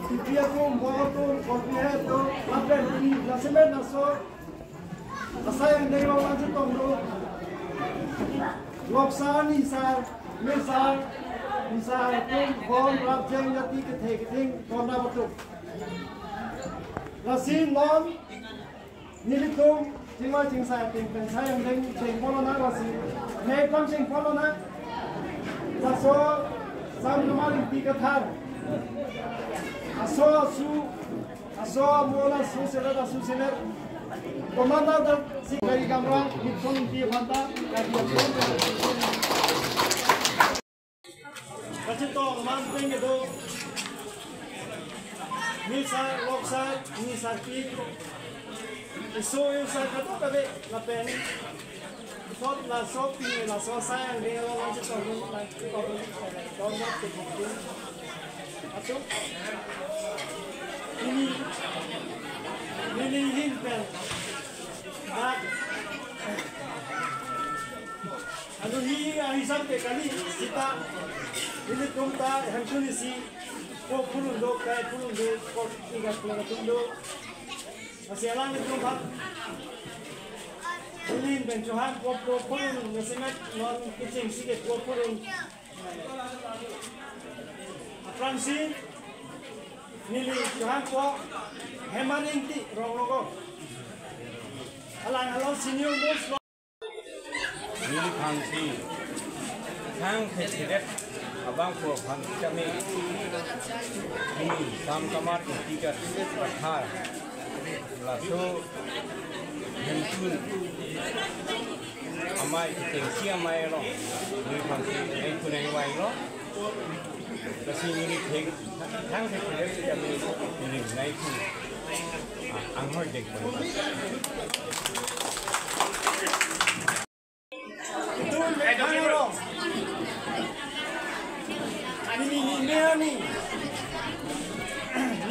Tipiatum, boatum, corpietum, apelti, la semana so, asayang dero lang sa tongro, loksan, isar, mesar, isar, tum, bon, rapjeng, yati, keting, kona batuk. Lasin, non, nilitum, tingwa, tingsay, sayang deng, ting, polo na, lasin, may pang ting, polo na, laso, sam namaling tikatar. Aso mola asu seler. Komanda si dari kamera hitun di mata kasi to manting itu misa loksa misa ki iso sa kato kabe lapen tot la shopping la so sayang dia orang itu to Aso, ini himpen, dak, anu hisap kali kita ini tumta hancur si, kok puluh dok kayak puluh dok, kok 30 dok, masih alang itu kan, ini himpen Johan kok puluh nasihat non kucing sikit kok puluh. Fransin, nili Johan ko, hemaning ti rogo. Alang senior bos. Nili Fransin, hang keceret, abang ko Fransin kami. Ini sam kamar tiga pathar, laso hensun. Amai tengsi amai lo, nili Fransin, ay kunai wai lo. Kasi ini hang sekret kami ini naik anghor dek pun. Itu hangero. Ini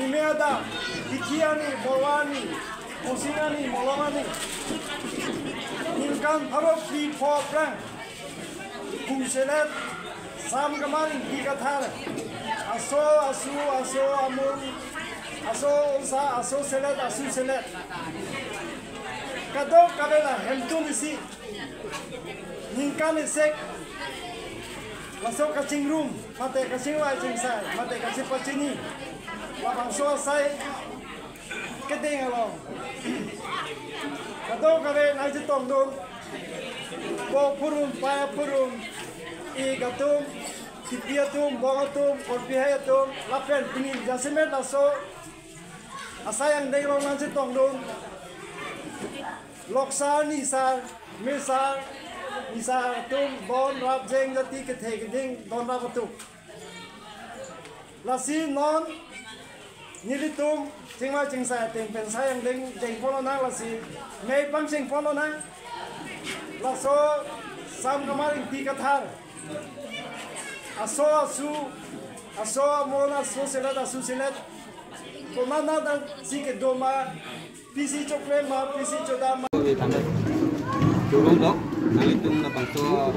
ni ada ikiani bolani, musinani molongani. Inkan harus di program. Kuselet sam kemarin dikatar aso amul aso selet kado kabela hemtu misi ningkan isek masuk kacing room mate kacing wa cingsai mate kacing pacini lapang so sai kedeng along kado kabela nai tong dong po purum igatum, tipiatum, bogatum, korpihayatum, lapen, pinin, jasimet, laso, asayang dayrong nansi tongdong, loksa, nisar, mesar, nisaratum, bon, rapjeng, yati, keting, don rapatum. Lasi, non, nilitum, cingma, cingsay, pensayang deng polo na, lasi, may pang cing polo na, laso, sam kamaring tikatar. Aso mola asu selet. Komanda dan sikit doma, pisi coklat ma, pisi codama. Turun dok, nalitum na bangso,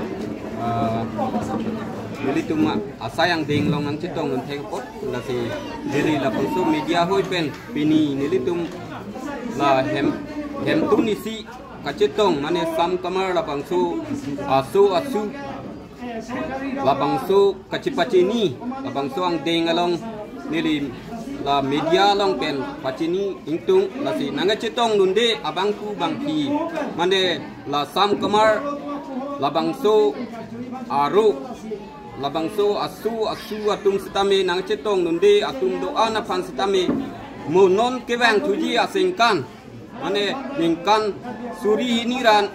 nalitum asayang dinglong ng citong ng tengkot, nasi diri la bangso media hoy pen, pini nalitum la hem tunisi kacitong mane sam kamar la bangso asu. Labangso kacipacini, labangso ang dengalong nili la media long pen pacini ingtung lasi nangacitong nunde abangku bangki mande la sam kamar labangso aru labangso asu atung sitame nangacitong nunde atung doa na pan sitame monon kewang tuji asingkan mane ningkan suri hiniran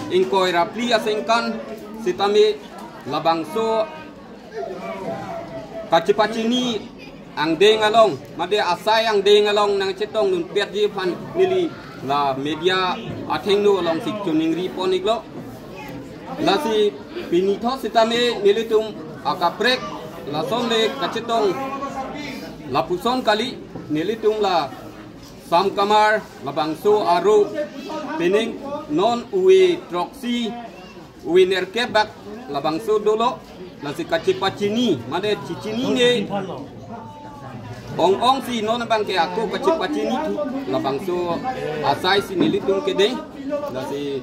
ingkoi rapli asingkan sitame labangso kacipacini ang dengalong made asay ang dengalong nang citong nun piat pan nili la media athengno along sik tuning ripon iglo la si pinito sitame nilitum akaprek la sonle kacitong la puson kali nilitum la sam kamar labangso aru pining non uwe troksi winner kebak labang so dolo nasi kacipacini made cicini ne ong si non bang ke aku kacipacini tu labang so asai si nilitung kede nasi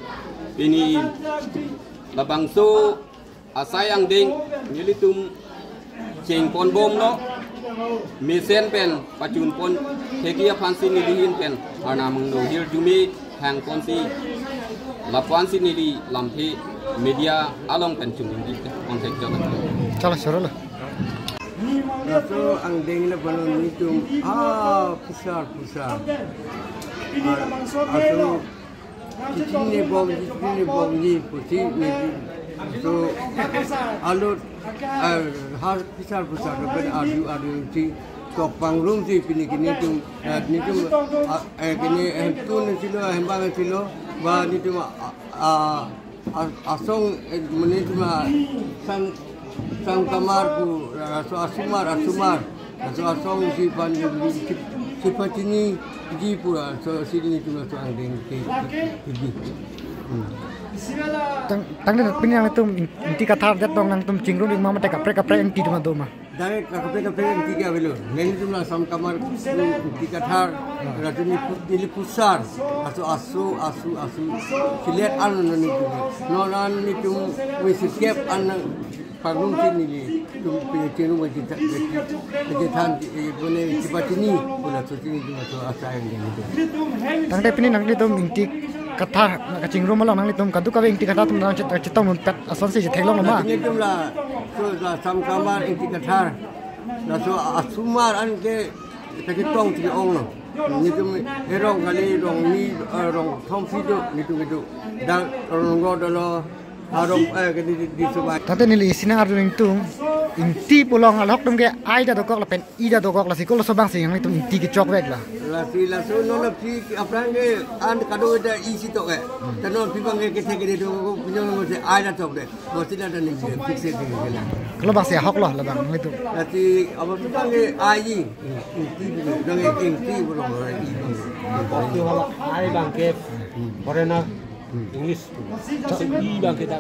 ini labang so asai yang ding nilitung ceng pon bom lo misen pen pacun pon tegia pansi nilihin pen arna mengno hil jumi hang pon si lapuan si nili lampi media along pen cungin di konteks jalan. Salah suruh lah. So ang ding na balon nito pusar. Ato ini bom ni putih ni. So alot har pusar dapat adu ti topang room si kini tu kini tu ni silo hembang silo ba ni tu asong menit sang kamar ku asumar so asong si pan si patini di pura so sini tu so ang ding ti tang ni pinang itu inti kata jatuh nang tum cingrum ing mama teka prek inti tu mah. Dari kapek inti dia belo. Neni tu lah sam kamar inti kata ratu ni pilih pusar. Asu. Silet an ni tu. Nonan ni tu mesti siap an parlum sini tu pilih cingrum mesti tan boleh cepat ini boleh tu sini tu masuk asal yang itu. Tang ni pinang ni tu inti kata nak cingrum malang nang litum kadu kawe inti kata tum nang citong nuntat ason si jithelong lama. Ini jumlah so sam kamar inti kata. So asumar an ke citong ti ong lo. Ni tu erong kali rong ni rong thom sido ni tu dan rong godolo arong ke di subai. Tante nili sina ardu intung inti pulong alok tum ke ai da dokok la pen I da dokok la sikol so bang sing nang litum inti ke chok wek la. La so no la pi apran ke an kado da isi to ke. Tanon pi bang ke ke de do pinyo mo se ai da tok de. Mo sila da ni fixe de ke la. Kalau bang sia hok lah la bang nang litum. Nanti apa tu bang ke ai inti dong inti bolong I bang. Waktu kalau ai bang ke Korea English, I bang kita